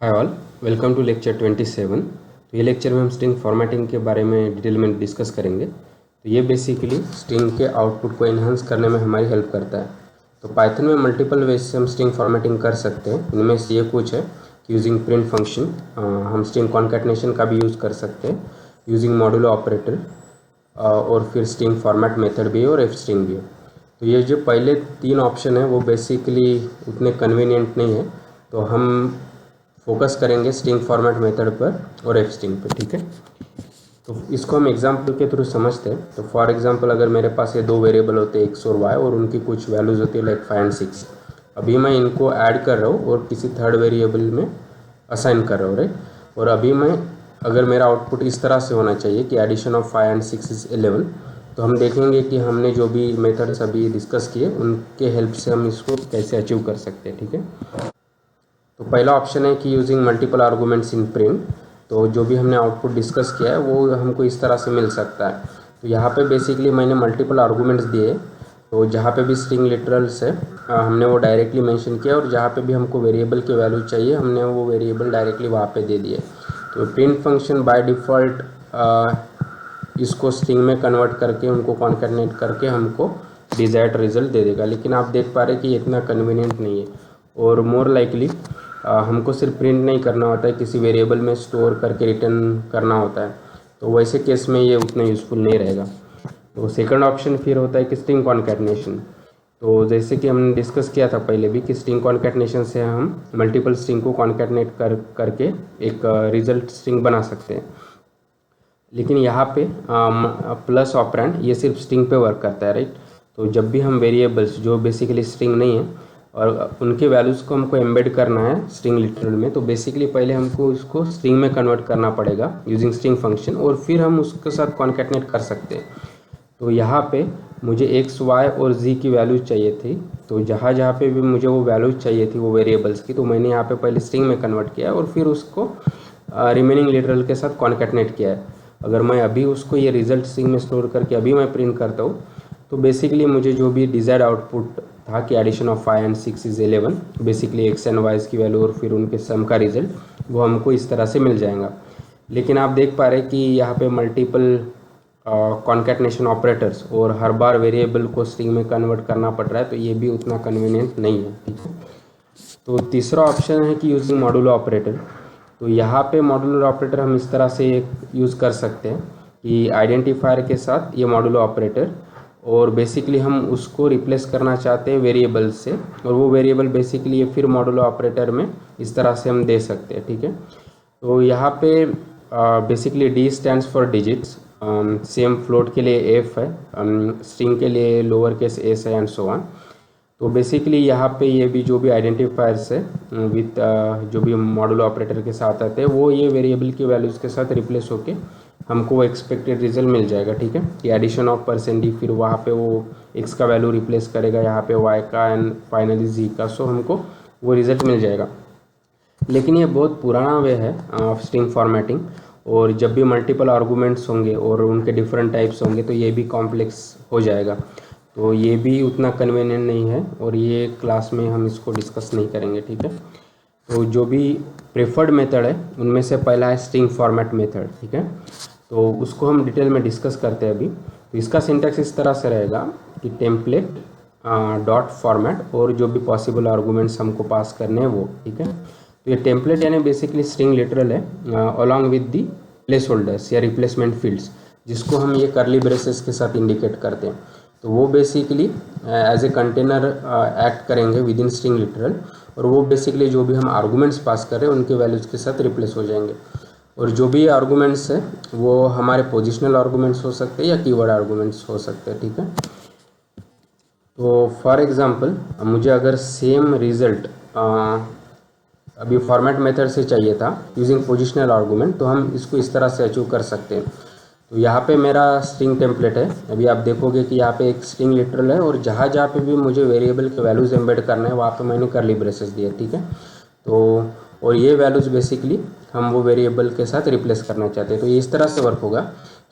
Hi all, welcome to lecture 27। तो ये lecture में हम स्ट्रिंग फॉर्मेटिंग के बारे में डिटेल में डिस्कस करेंगे। तो ये बेसिकली स्ट्रिंग के आउटपुट को इन्हांस करने में हमारी हेल्प करता है। तो पाइथन में मल्टीपल वेज से हम स्ट्रिंग फॉर्मेटिंग कर सकते हैं। इनमें से ये कुछ है कि यूजिंग प्रिंट फंक्शन हम स्ट्रिंग कॉन्कैटिनेशन का भी यूज़ कर सकते हैं, यूजिंग मॉड्यूलो ऑपरेटर और फिर स्ट्रिंग फॉर्मेट मेथड भी है और एफ स्ट्रिंग भी है। तो ये जो पहले तीन ऑप्शन है वो बेसिकली उतने कन्वीनियंट नहीं है, तो हम फोकस करेंगे स्ट्रिंग फॉर्मेट मेथड पर और एफ स्ट्रिंग पर। ठीक है, तो इसको हम एग्जाम्पल के थ्रू समझते हैं। तो फॉर एग्जांपल अगर मेरे पास ये दो वेरिएबल होते हैं एक्स और वाई और उनकी कुछ वैल्यूज़ होती है लाइक 5 एंड 6। अभी मैं इनको ऐड कर रहा हूँ और किसी थर्ड वेरिएबल में असाइन कर रहा हूँ, राइट। और अभी मैं अगर मेरा आउटपुट इस तरह से होना चाहिए कि एडिशन ऑफ 5 एंड 6 इज़ 11, तो हम देखेंगे कि हमने जो भी मेथड्स अभी डिस्कस किए उनके हेल्प से हम इसको कैसे अचीव कर सकते हैं। ठीक है, तो पहला ऑप्शन है कि using multiple arguments in print. तो जो भी हमने आउटपुट डिस्कस किया है वो हमको इस तरह से मिल सकता है। तो यहाँ पे बेसिकली मैंने मल्टीपल आर्गूमेंट्स दिए, तो जहाँ पे भी स्ट्रिंग लिटरल्स है हमने वो डायरेक्टली मेंशन किया, और जहाँ पे भी हमको वेरिएबल की वैल्यू चाहिए हमने वो वेरिएबल डायरेक्टली वहाँ पे दे दिए। तो प्रिंट फंक्शन बाय डिफ़ॉल्ट इसको स्ट्रिंग में कन्वर्ट करके उनको कॉन्कैटिनेट करके हमको डिज़ायर्ड रिजल्ट दे देगा। लेकिन आप देख पा रहे कि इतना कन्वीनियंट नहीं है, और मोर लाइकली हमको सिर्फ प्रिंट नहीं करना होता है, किसी वेरिएबल में स्टोर करके रिटर्न करना होता है। तो वैसे केस में ये उतना यूज़फुल नहीं रहेगा। तो सेकंड ऑप्शन फिर होता है कि स्ट्रिंग कॉन्कैटिनेशन। तो जैसे कि हमने डिस्कस किया था पहले भी कि स्ट्रिंग कॉन्कैटिनेशन से हम मल्टीपल स्ट्रिंग को कॉन्कैटिनेट करके एक रिजल्ट स्ट्रिंग बना सकते हैं। लेकिन यहाँ पे प्लस ऑपरेंड ये सिर्फ स्ट्रिंग पे वर्क करता है, राइट। तो जब भी हम वेरिएबल्स जो बेसिकली स्ट्रिंग नहीं है और उनके वैल्यूज़ को हमको एम्बेड करना है स्ट्रिंग लिटरल में, तो बेसिकली पहले हमको इसको स्ट्रिंग में कन्वर्ट करना पड़ेगा यूजिंग स्ट्रिंग फंक्शन, और फिर हम उसके साथ कॉन्कैटिनेट कर सकते हैं। तो यहाँ पे मुझे एक्स वाई और जी की वैल्यूज चाहिए थी, तो जहाँ जहाँ पे भी मुझे वो वैल्यूज चाहिए थी वो वेरिएबल्स की, तो मैंने यहाँ पे पहले स्ट्रिंग में कन्वर्ट किया और फिर उसको रिमेनिंग लिटरल के साथ कॉन्कैटिनेट किया है। अगर मैं अभी उसको ये रिजल्ट स्ट्रिंग में स्टोर करके अभी मैं प्रिंट करता हूँ, तो बेसिकली मुझे जो भी डिज़ायर्ड आउटपुट था कि addition of 5 and 6 is 11, basically x and y's की वैल्यू और फिर उनके सम का रिजल्ट, वो हमको इस तरह से मिल जाएगा। लेकिन आप देख पा रहे हैं कि यहाँ पे मल्टीपल कॉन्कैटिनेशन ऑपरेटर्स और हर बार वेरिएबल को स्ट्रिंग में कन्वर्ट करना पड़ रहा है, तो ये भी उतना कन्वीनियंट नहीं है। ठीक है, तो तीसरा ऑप्शन है कि यूजिंग मॉड्यूलो ऑपरेटर। तो यहाँ पे मॉड्यूलर ऑपरेटर हम इस तरह से यूज़ कर सकते हैं कि आइडेंटिफायर के साथ ये मॉड्यूलर ऑपरेटर, और बेसिकली हम उसको रिप्लेस करना चाहते हैं वेरिएबल से, और वो वेरिएबल बेसिकली ये फिर मॉड्यूलर ऑपरेटर में इस तरह से हम दे सकते हैं। ठीक है, तो यहाँ पे basically D stands for digits, same float के लिए एफ है, स्ट्रिंग के लिए लोअर केस एस है एंड सो ऑन। तो बेसिकली यहाँ पे ये भी जो भी आइडेंटिफायर्स है विथ जो भी मॉड्यूलो ऑपरेटर के साथ आते हैं, वो ये वेरिएबल की वैल्यूज़ के साथ रिप्लेस होके हमको वो एक्सपेक्टेड रिजल्ट मिल जाएगा। ठीक है, कि एडिशन ऑफ परसेंट डी, फिर वहाँ पे वो एक्स का वैल्यू रिप्लेस करेगा यहाँ पे वाई का एंड फाइनली जी का, सो हमको वो रिज़ल्ट मिल जाएगा। लेकिन ये बहुत पुराना वे है स्ट्रिंग फॉर्मेटिंग, और जब भी मल्टीपल आर्गूमेंट्स होंगे और उनके डिफरेंट टाइप्स होंगे तो ये भी कॉम्प्लेक्स हो जाएगा। तो ये भी उतना कन्वीनियंट नहीं है, और ये क्लास में हम इसको डिस्कस नहीं करेंगे। ठीक है, तो जो भी प्रेफर्ड मेथड है उनमें से पहला है स्ट्रिंग फॉर्मेट मेथड। ठीक है, तो उसको हम डिटेल में डिस्कस करते हैं अभी। तो इसका सिंटैक्स इस तरह से रहेगा कि टेम्पलेट डॉट फॉर्मेट और जो भी पॉसिबल आर्गूमेंट्स हमको पास करने हैं वो। ठीक है, तो ये टेम्पलेट यानी बेसिकली स्ट्रिंग लिटरल है along with the place holders या रिप्लेसमेंट फील्ड्स, जिसको हम ये करली ब्रेसेस के साथ इंडिकेट करते हैं। तो वो basically as a container act करेंगे विद इन स्ट्रिंग लिटरल, और वो बेसिकली जो भी हम आर्गूमेंट्स पास कर रहे हैं उनके वैल्यूज़ के साथ रिप्लेस हो जाएंगे। और जो भी आर्गूमेंट्स है वो हमारे पोजिशनल आर्गूमेंट्स हो सकते हैं या कीवर्ड आर्गूमेंट्स हो सकते हैं। ठीक है, तो फॉर एग्जांपल मुझे अगर सेम रिजल्ट अभी फॉर्मेट मेथड से चाहिए था यूजिंग पोजिशनल आर्गूमेंट, तो हम इसको इस तरह से अचीव कर सकते हैं। तो यहाँ पे मेरा स्ट्रिंग टेम्पलेट है, अभी आप देखोगे कि यहाँ पे एक स्ट्रिंग लिटरल है, और जहाँ जहाँ पे भी मुझे वेरिएबल के वैल्यूज़ एम्बेड करना है वहाँ पे मैंने करली ब्रेसेस दिए। ठीक है, तो और ये वैल्यूज़ बेसिकली हम वो वेरिएबल के साथ रिप्लेस करना चाहते हैं। तो ये इस तरह से वर्क होगा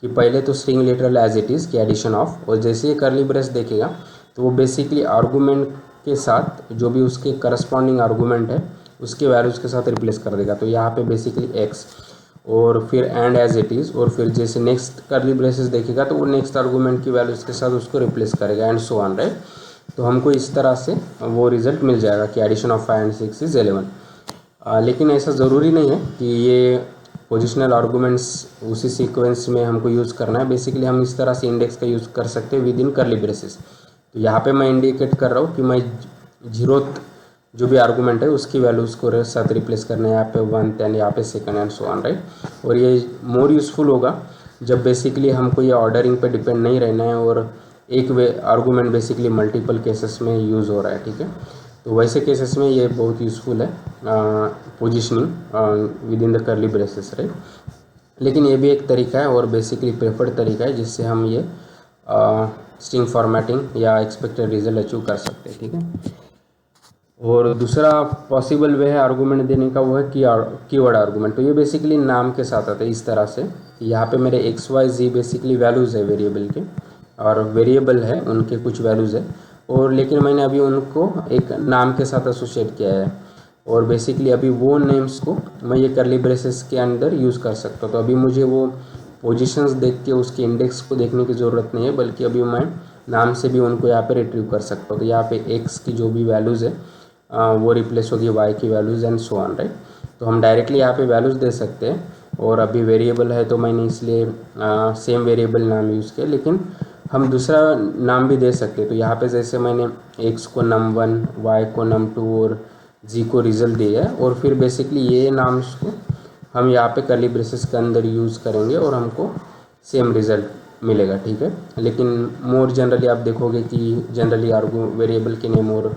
कि पहले तो string literal as it is की एडिशन ऑफ, और जैसे ये करली ब्रेस देखेगा तो वो बेसिकली आर्गूमेंट के साथ जो भी उसके करस्पॉन्डिंग आर्गूमेंट है उसके वैल्यूज़ के साथ रिप्लेस कर देगा। तो यहाँ पे बेसिकली x और फिर एंड एज इट इज़, और फिर जैसे नेक्स्ट कर्ली ब्रेसेस देखेगा तो वो नेक्स्ट आर्गूमेंट की वैल्यूज़ के साथ उसको रिप्लेस करेगा एंड सो ऑन, राइट। तो हमको इस तरह से वो रिज़ल्ट मिल जाएगा कि एडिशन ऑफ 5 एंड 6 इज़ 11। लेकिन ऐसा ज़रूरी नहीं है कि ये पोजिशनल आर्गूमेंट्स उसी सीक्वेंस में हमको यूज़ करना है। बेसिकली हम इस तरह से इंडेक्स का यूज़ कर सकते हैं विद इन कर्ली ब्रेसेस। तो यहाँ पे मैं इंडिकेट कर रहा हूँ कि मैं 0th जो भी आर्गूमेंट है उसकी वैल्यूज़ को साथ रिप्लेस करना है। यहाँ पे 1 10, यहाँ पे 2 एंड सो ऑन, राइट। और ये मोर यूज़फुल होगा जब बेसिकली हमको ये ऑर्डरिंग पे डिपेंड नहीं रहना है और एक वे आर्गूमेंट बेसिकली मल्टीपल केसेस में यूज़ हो रहा है, ठीक है। तो वैसे केसेस में ये बहुत यूज़फुल है positioning with in the curly braces, right. लेकिन ये भी एक तरीका है और बेसिकली प्रेफर्ड तरीका है जिससे हम ये स्ट्रिंग फॉर्मेटिंग या एक्सपेक्टेड रिजल्ट अचीव कर सकते हैं, ठीक है। और दूसरा पॉसिबल वे है आर्गूमेंट देने का, वो है कीवर्ड आर्गूमेंट। तो ये बेसिकली नाम के साथ आता है इस तरह से। यहाँ पे मेरे XYZ बेसिकली वैल्यूज़ है वेरिएबल के, और वेरिएबल है उनके कुछ वैल्यूज़ है, और लेकिन मैंने अभी उनको एक नाम के साथ एसोसिएट किया है। और बेसिकली अभी वो नेम्स को मैं ये कर्ली ब्रेसेस के अंदर यूज़ कर सकता हूँ। तो अभी मुझे वो पोजीशंस देख के उसके इंडेक्स को देखने की ज़रूरत नहीं है, बल्कि अभी मैं नाम से भी उनको यहाँ पे रिट्रीव कर सकता हूँ। तो यहाँ पे x की जो भी वैल्यूज़ है वो रिप्लेस होगी y की values and so on, right. तो हम डायरेक्टली यहाँ पे वैल्यूज़ दे सकते हैं, और अभी वेरिएबल है तो मैंने इसलिए सेम वेरिएबल नाम यूज़ किया, लेकिन हम दूसरा नाम भी दे सकते हैं। तो यहाँ पे जैसे मैंने x को num1, y को num2 और g को रिजल्ट दिया है, और फिर बेसिकली ये नाम्स को हम यहाँ पे कर्ली ब्रेसेस के अंदर यूज़ करेंगे और हमको सेम रिज़ल्ट मिलेगा, ठीक है। लेकिन मोर जनरली आप देखोगे कि जनरली वेरिएबल के नेम और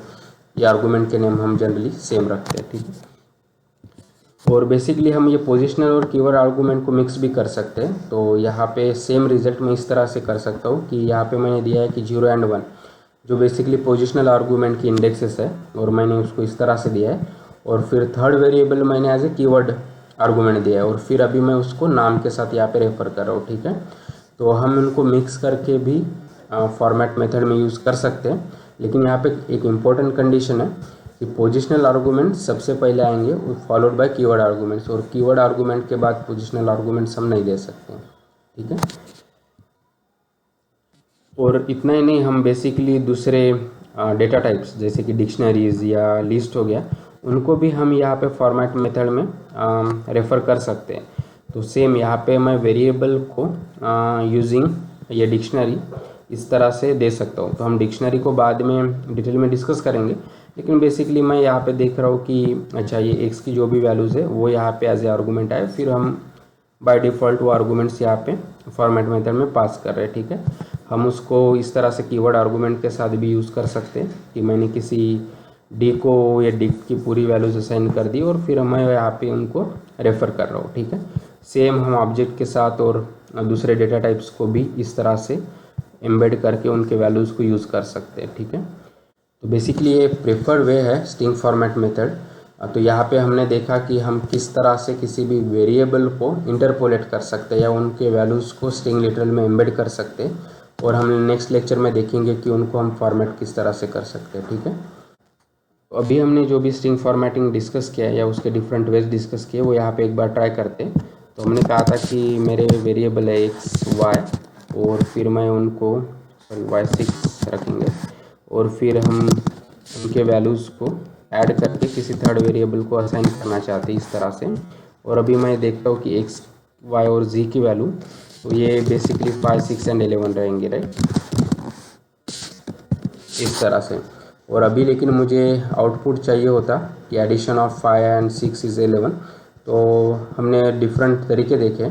ये आर्गूमेंट के नेम हम जनरली सेम रखते हैं, ठीक है। और बेसिकली हम ये पोजिशनल और कीवर्ड आर्गूमेंट को मिक्स भी कर सकते हैं। तो यहाँ पे सेम रिजल्ट मैं इस तरह से कर सकता हूँ कि यहाँ पे मैंने दिया है कि 0 एंड 1 जो बेसिकली पोजिशनल आर्गूमेंट की इंडेक्सेस है, और मैंने उसको इस तरह से दिया है। और फिर थर्ड वेरिएबल मैंने एज ए कीवर्ड आर्गूमेंट दिया है, और फिर अभी मैं उसको नाम के साथ यहाँ पे रेफर कर रहा हूँ, ठीक है। तो हम इनको मिक्स करके भी फॉर्मेट मेथड में यूज़ कर सकते हैं। लेकिन यहाँ पे एक इम्पॉर्टेंट कंडीशन है कि पोजिशनल आर्गूमेंट सबसे पहले आएंगे, फॉलोड बाय कीवर्ड आर्गूमेंट्स, और कीवर्ड आर्गूमेंट के बाद पोजिशनल आर्गूमेंट्स हम नहीं दे सकते हैं, ठीक है। और इतना ही नहीं, हम बेसिकली दूसरे डेटा टाइप्स जैसे कि डिक्शनरीज या लिस्ट हो गया, उनको भी हम यहाँ पे फॉर्मेट मेथड में रेफ़र कर सकते हैं। तो सेम यहाँ पे मैं वेरिएबल को यूजिंग ये डिक्शनरी इस तरह से दे सकता हूँ। तो हम डिक्शनरी को बाद में डिटेल में डिस्कस करेंगे, लेकिन बेसिकली मैं यहाँ पे देख रहा हूँ कि अच्छा ये x की जो भी वैल्यूज़ है वो यहाँ पे एज ए आर्गूमेंट आए, फिर हम बाय डिफ़ॉल्ट वो आर्गूमेंट्स यहाँ पे फॉर्मेट मेथड में पास कर रहे हैं, ठीक है। हम उसको इस तरह से कीवर्ड आर्गूमेंट के साथ भी यूज़ कर सकते हैं कि मैंने किसी डी को या डी की पूरी वैल्यूज असाइन कर दी, और फिर मैं यहाँ पे उनको रेफ़र कर रहा हूँ, ठीक है। सेम हम ऑब्जेक्ट के साथ और दूसरे डेटा टाइप्स को भी इस तरह से एम्बेड करके उनके वैल्यूज़ को यूज़ कर सकते हैं, ठीक है। तो बेसिकली ये प्रेफर्ड वे है स्ट्रिंग फॉर्मेट मेथड। तो यहाँ पे हमने देखा कि हम किस तरह से किसी भी वेरिएबल को इंटरपोलेट कर सकते हैं या उनके वैल्यूज़ को स्ट्रिंग लिटरल में एम्बेड कर सकते हैं, और हम नेक्स्ट लेक्चर में देखेंगे कि उनको हम फॉर्मेट किस तरह से कर सकते हैं, ठीक है। तो अभी हमने जो भी स्ट्रिंग फॉर्मेटिंग डिस्कस किया है या उसके डिफरेंट वेज डिस्कस किए, वो यहाँ पे एक बार ट्राई करते हैं। तो हमने कहा था कि मेरे वेरिएबल है x y, और फिर मैं उनको y6 रखेंगे, और फिर हम उनके वैल्यूज़ को ऐड करके किसी थर्ड वेरिएबल को असाइन करना चाहते हैं इस तरह से। और अभी मैं देखता हूँ कि x y और z की वैल्यू, तो ये बेसिकली 5 6 एंड 11 रहेंगे, राइट, इस तरह से। और अभी लेकिन मुझे आउटपुट चाहिए होता कि एडिशन ऑफ 5 एंड 6 इज़ 11। तो हमने डिफरेंट तरीके देखे।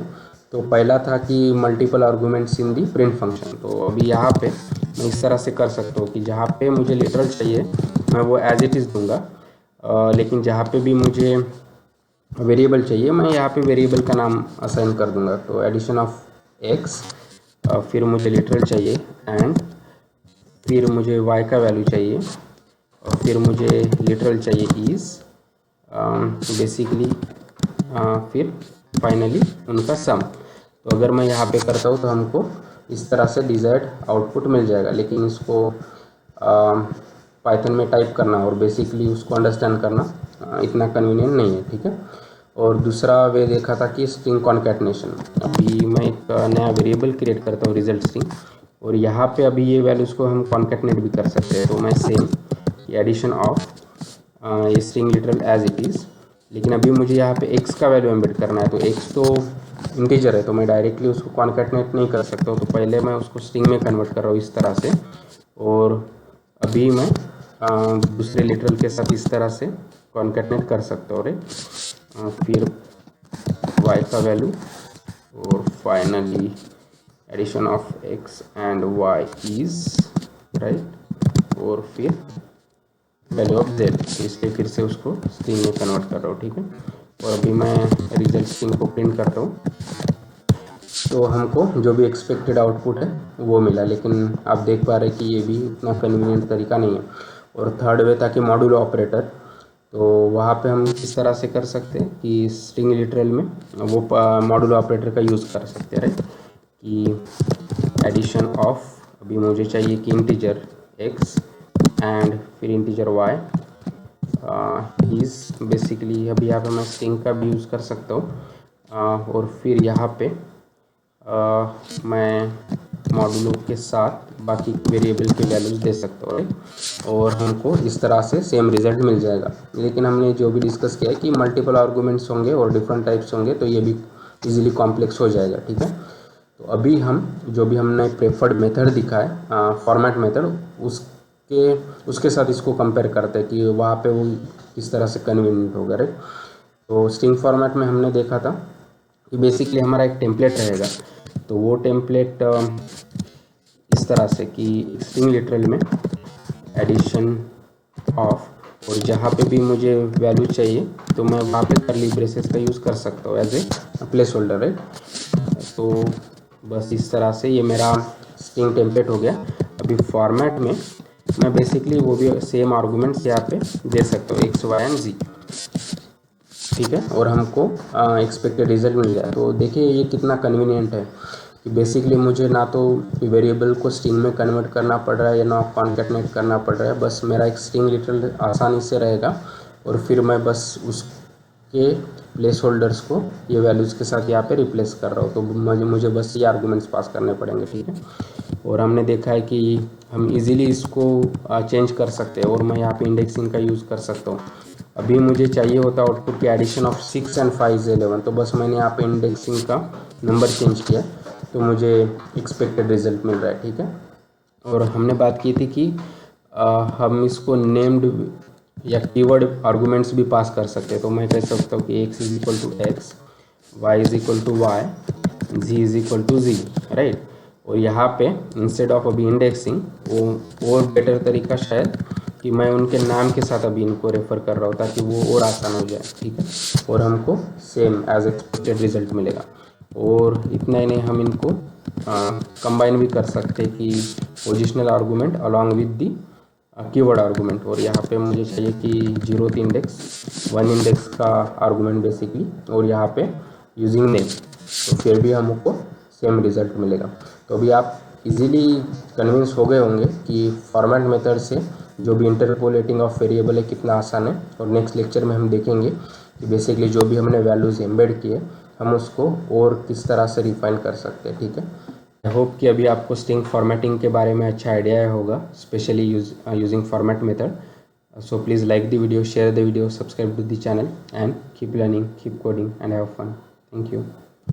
तो पहला था कि मल्टीपल आर्गूमेंट्स इन दी प्रिंट फंक्शन। तो अभी यहाँ पे मैं इस तरह से कर सकता हूँ कि जहाँ पे मुझे लिटरल चाहिए मैं वो एज इट इज़ दूंगा, लेकिन जहाँ पे भी मुझे वेरिएबल चाहिए मैं यहाँ पे वेरिएबल का नाम असाइन कर दूंगा। तो एडिशन ऑफ x, फिर मुझे लिटरल चाहिए, एंड फिर मुझे y का वैल्यू चाहिए, और फिर मुझे लिटरल चाहिए इज़, बेसिकली फिर फाइनली उनका सम। तो अगर मैं यहाँ पे करता हूँ तो हमको इस तरह से डिज़ायर्ड आउटपुट मिल जाएगा। लेकिन इसको पाइथन में टाइप करना और बेसिकली उसको अंडरस्टैंड करना इतना कन्वीनियंट नहीं है, ठीक है। और दूसरा वे देखा था कि स्ट्रिंग कॉन्कैटिनेशन। अभी मैं एक नया वेरिएबल क्रिएट करता हूँ रिजल्ट स्ट्रिंग, और यहाँ पे अभी ये वैल्यूज़ को हम कॉन्कैटिनेट भी कर सकते हैं। तो मैं सेम एडिशन ऑफ ये string literal as it is, लेकिन अभी मुझे यहाँ पे x का वैल्यू एम्बेड करना है। तो x तो इंटीजर है, तो मैं डायरेक्टली उसको कॉन्कैटिनेट नहीं कर सकता हूँ, तो पहले मैं उसको स्ट्रिंग में कन्वर्ट कर रहा हूँ इस तरह से। और अभी मैं दूसरे लिटरल के साथ इस तरह से कॉन्कैटिनेट कर सकता हूँ। फिर y का वैल्यू और finally addition of x and y is right, और फिर वैल्यू ऑफ z, इसलिए फिर से उसको स्ट्रिंग में कन्वर्ट कर रहा हूँ, ठीक है। और अभी मैं रिजल्ट स्ट्रिंग को प्रिंट करता हूँ, तो हमको जो भी एक्सपेक्टेड आउटपुट है वो मिला, लेकिन आप देख पा रहे हैं कि ये भी उतना कन्वीनियंट तरीका नहीं है। और थर्ड वे था कि मॉड्यूलो ऑपरेटर, तो वहाँ पे हम इस तरह से कर सकते हैं कि स्ट्रिंग लिटरल में वो मॉड्यूलो ऑपरेटर का यूज़ कर सकते हैं, राइट, कि एडिशन ऑफ, अभी मुझे चाहिए कि इंटीजर x एंड फिर इंटीजर y इज़ बेसिकली, अभी यहाँ पे मैं स्ट्रिंग का भी यूज़ कर सकता हूँ। और फिर यहाँ पे मैं मॉड्यूलो के साथ बाकी वेरिएबल के वैल्यूज दे सकता हूँ, और हमको इस तरह से सेम रिजल्ट मिल जाएगा। लेकिन हमने जो भी डिस्कस किया है कि मल्टीपल आर्गूमेंट्स होंगे और डिफरेंट टाइप्स होंगे, तो ये भी इजीली कॉम्प्लेक्स हो जाएगा, ठीक है। तो अभी हम जो भी हमने प्रेफर्ड मेथड दिखा है फॉर्मेट मेथड, उसके साथ इसको कंपेयर करते हैं कि वहाँ पे वो किस तरह से कन्वीनियंट होगा, राइट। तो स्ट्रिंग फॉर्मेट में हमने देखा था कि बेसिकली हमारा एक टेम्पलेट रहेगा, तो वो टेम्पलेट इस तरह से कि स्ट्रिंग लिटरल में एडिशन ऑफ, और जहाँ पे भी मुझे वैल्यू चाहिए तो मैं वहाँ पे कर्ली ब्रेसेस का यूज़ कर सकता हूँ as a placeholder, right. तो बस इस तरह से ये मेरा स्ट्रिंग टेम्पलेट हो गया। अभी फॉर्मेट में मैं बेसिकली वो भी सेम आर्गूमेंट्स यहाँ पे दे सकता हूँ x, y एंड z, ठीक है, और हमको एक्सपेक्टेड रिजल्ट मिल जाए। तो देखिए ये कितना कन्वीनियंट है कि बेसिकली मुझे ना तो वेरिएबल को स्ट्रिंग में कन्वर्ट करना पड़ रहा है या ना कॉन्कैटिनेट करना पड़ रहा है, बस मेरा एक स्ट्रिंग लिटरल आसानी से रहेगा, और फिर मैं बस उसके प्लेस होल्डर्स को ये वैल्यूज़ के साथ यहाँ पे रिप्लेस कर रहा हूँ। तो मुझे बस ये आर्गूमेंट्स पास करने पड़ेंगे, ठीक है। और हमने देखा है कि हम इजीली इसको चेंज कर सकते हैं, और मैं यहाँ पे इंडेक्सिंग का यूज़ कर सकता हूँ। अभी मुझे चाहिए होता आउटपुट की एडिशन ऑफ 6 एंड 5 इज 11, तो बस मैंने यहाँ पे इंडेक्सिंग का नंबर चेंज किया तो मुझे एक्सपेक्टेड रिजल्ट मिल रहा है, ठीक है। और हमने बात की थी कि हम इसको नेम्ड या कीवर्ड आर्गूमेंट्स भी पास कर सकते हैं। तो मैं कह सकता हूँ कि x is equal to x, y is equal to y, z is equal to z, right. और यहाँ पे इंस्टेड ऑफ अभी इंडेक्सिंग, वो और बेटर तरीका शायद कि मैं उनके नाम के साथ अभी इनको रेफ़र कर रहा हूँ ताकि वो और आसान हो जाए, ठीक है, और हमको सेम एज एक्सपेक्टेड रिजल्ट मिलेगा। और इतना ही नहीं, हम इनको कंबाइन भी कर सकते हैं कि positional argument along with the keyword argument. और यहाँ पे मुझे चाहिए कि 0th इंडेक्स 1 इंडेक्स का आर्गूमेंट बेसिकली, और यहाँ पे यूजिंग नेम, तो फिर भी हमको सेम रिजल्ट मिलेगा। तो अभी आप इजीली कन्विंस हो गए होंगे कि फॉर्मेट मेथड से जो भी इंटरपोलेटिंग ऑफ वेरिएबल है कितना आसान है। और नेक्स्ट लेक्चर में हम देखेंगे कि बेसिकली जो भी हमने वैल्यूज़ एम्बेड किए हम उसको और किस तरह से रिफाइन कर सकते हैं, ठीक है। आई होप कि अभी आपको स्ट्रिंग फॉर्मेटिंग के बारे में अच्छा आइडिया होगा, specially using format method. So please like the video, share the video, subscribe to the channel, and keep learning, keep coding, and have fun. Thank you.